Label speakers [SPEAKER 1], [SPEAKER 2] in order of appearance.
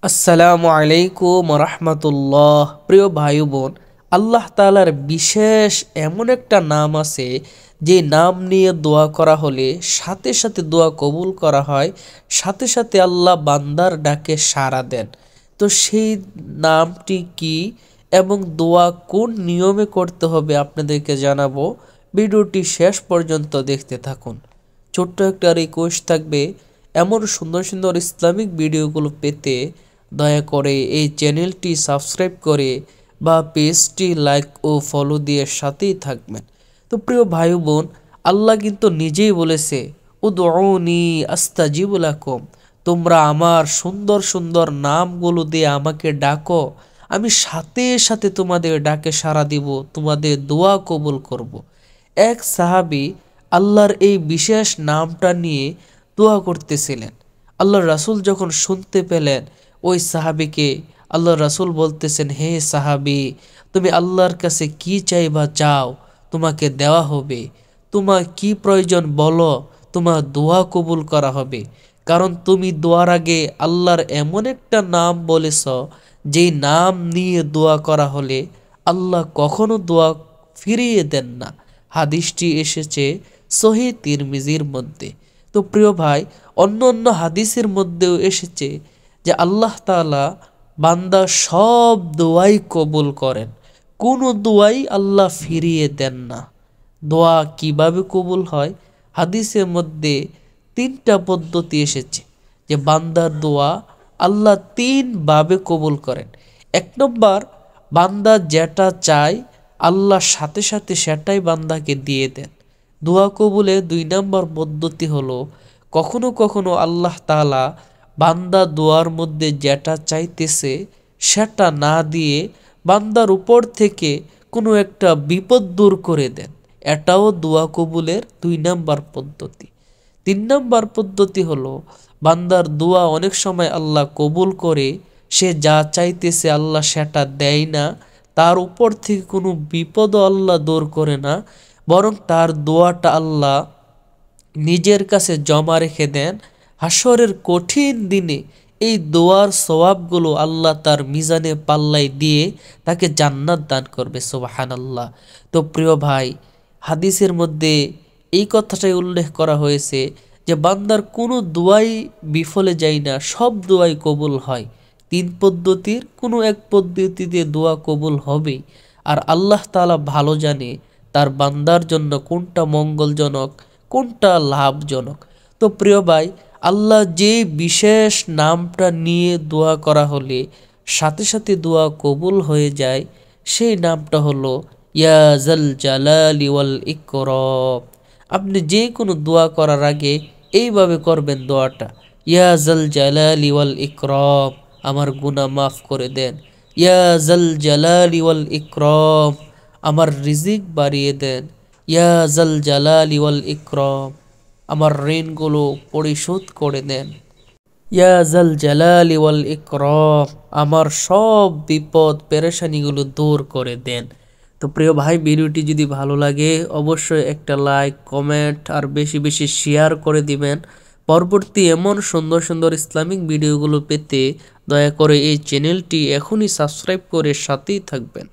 [SPEAKER 1] আসসালামু আলাইকুম রহমতুল্লাহ। প্রিয় ভাই বোন, আল্লাহ তাআলার বিশেষ এমন একটা নাম আছে যে নাম নিয়ে দোয়া করা হলে সাথে সাথে দোয়া কবুল করা হয়, সাথে সাথে আল্লাহ বান্দার ডাকে সাড়া দেন। তো সেই নামটি কি এবং দোয়া কোন নিয়মে করতে হবে আপনাদেরকে জানাবো। ভিডিওটি শেষ পর্যন্ত দেখতে থাকুন। ছোট্ট একটা রিকোয়েস্ট থাকবে, এমন সুন্দর সুন্দর ইসলামিক ভিডিওগুলো পেতে দয়া করে এই চ্যানেলটি সাবস্ক্রাইব করে বা পেজটি লাইক ও ফলো দিয়ে সাথেই থাকবেন। তো প্রিয় ভাই বোন, আল্লাহ কিন্তু নিজেই বলেছে, উদউনি আস্তাজিবু লাকুম, তোমরা আমার সুন্দর সুন্দর নামগুলো দিয়ে আমাকে ডাকো, আমি সাথে সাথে তোমাদের ডাকে সাড়া দিব, তোমাদের দোয়া কবুল করব। এক সাহাবী আল্লাহর এই বিশেষ নামটা নিয়ে দোয়া করতেছিলেন। আল্লাহর রাসূল যখন শুনতে পেলেন, ওই সাহাবীকে আল্লাহর রাসূল বলতেছেন, হে সাহাবী, তুমি আল্লাহর কাছে কি চাইবা চাও, তোমাকে দেওয়া হবে। তোমার কি প্রয়োজন বলো, তোমার দোয়া কবুল করা হবে। কারণ তুমি দোয়ার আগে আল্লাহর এমন একটা নাম বলেছ, যেই নাম নিয়ে দোয়া করা হলে আল্লাহ কখনো দোয়া ফিরিয়ে দেন না। হাদিসটি এসেছে সহিহ তিরমিজির মধ্যে। তো প্রিয় ভাই, অন্য অন্য হাদিসের মধ্যেও এসেছে যে আল্লাহ তাআলা বান্দা সব দোয়াই কবুল করেন, কোনো দোয়াই আল্লাহ ফিরিয়ে দেন না। দোয়া কিভাবে কবুল হয়? হাদিসের মধ্যে তিনটা পদ্ধতি এসেছে যে বান্দার দোয়া আল্লাহ তিনভাবে কবুল করেন। এক নম্বর, বান্দা যেটা চায় আল্লাহ সাথে সাথে সেটাই বান্দাকে দিয়ে দেন। দোয়া কবুলে দুই নম্বর পদ্ধতি হলো, কখনো কখনো আল্লাহ তাআলা বান্দা দোয়ার মধ্যে যেটা চাইতেছে সেটা না দিয়ে বান্দার উপর থেকে কোনো একটা বিপদ দূর করে দেন। এটাও দোয়া কবুলের দুই নম্বর পদ্ধতি। তিন নম্বর পদ্ধতি হলো, বান্দার দোয়া অনেক সময় আল্লাহ কবুল করে, সে যা চাইতেছে আল্লাহ সেটা দেয় না, তার উপর থেকে কোনো বিপদও আল্লাহ দূর করে না, বরং তার দোয়াটা আল্লাহ নিজের কাছে জমা রেখে দেন। হাসরের কঠিন দিনে এই দোয়ার সওয়াবগুলো আল্লাহ তার মিজানে পাল্লায় দিয়ে তাকে জান্নাত দান করবে। সুবহানাল্লাহ। তো প্রিয় ভাই, হাদিসের মধ্যে এই কথাটাই উল্লেখ করা হয়েছে যে বান্দার কোনো দোয়াই বিফলে যায় না, সব দোয়াই কবুল হয়। তিন পদ্ধতির কোনো এক পদ্ধতিতে দোয়া কবুল হবেই। আর আল্লাহ তাআলা ভালো জানে তার বান্দার জন্য কোনটা মঙ্গলজনক, কোনটা লাভজনক। তো প্রিয় ভাই, আল্লাহ যে বিশেষ নামটা নিয়ে দোয়া করা হলে সাথে সাথে দোয়া কবুল হয়ে যায়, সেই নামটা হলো ইয়া জাল জালালি ওয়াল ইকরাম। আপনি যে কোনো দোয়া করার আগে এইভাবে করবেন দোয়াটা, ইয়া জাল জালালি ওয়াল ইকরাম, আমার গুনাহ মাফ করে দেন। ইয়া জাল জালালি ওয়াল ইকরাম, আমার রিজিক বাড়িয়ে দেন। ইয়া জাল জালালি ওয়াল ইকরাম, আমার ঋণগুলো পরিশোধ করে দেন। ইয়া জাল জালালি ওয়াল ইকরাম, আমার সব বিপদ পেরেশানিগুলো দূর করে দেন। তো প্রিয় ভাই, ভিডিওটি যদি ভালো লাগে অবশ্যই একটা লাইক, কমেন্ট আর বেশি বেশি শেয়ার করে দিবেন। পরবর্তী এমন সুন্দর সুন্দর ইসলামিক ভিডিওগুলো পেতে দয়া করে এই চ্যানেলটি এখনই সাবস্ক্রাইব করে সাথেই থাকবেন।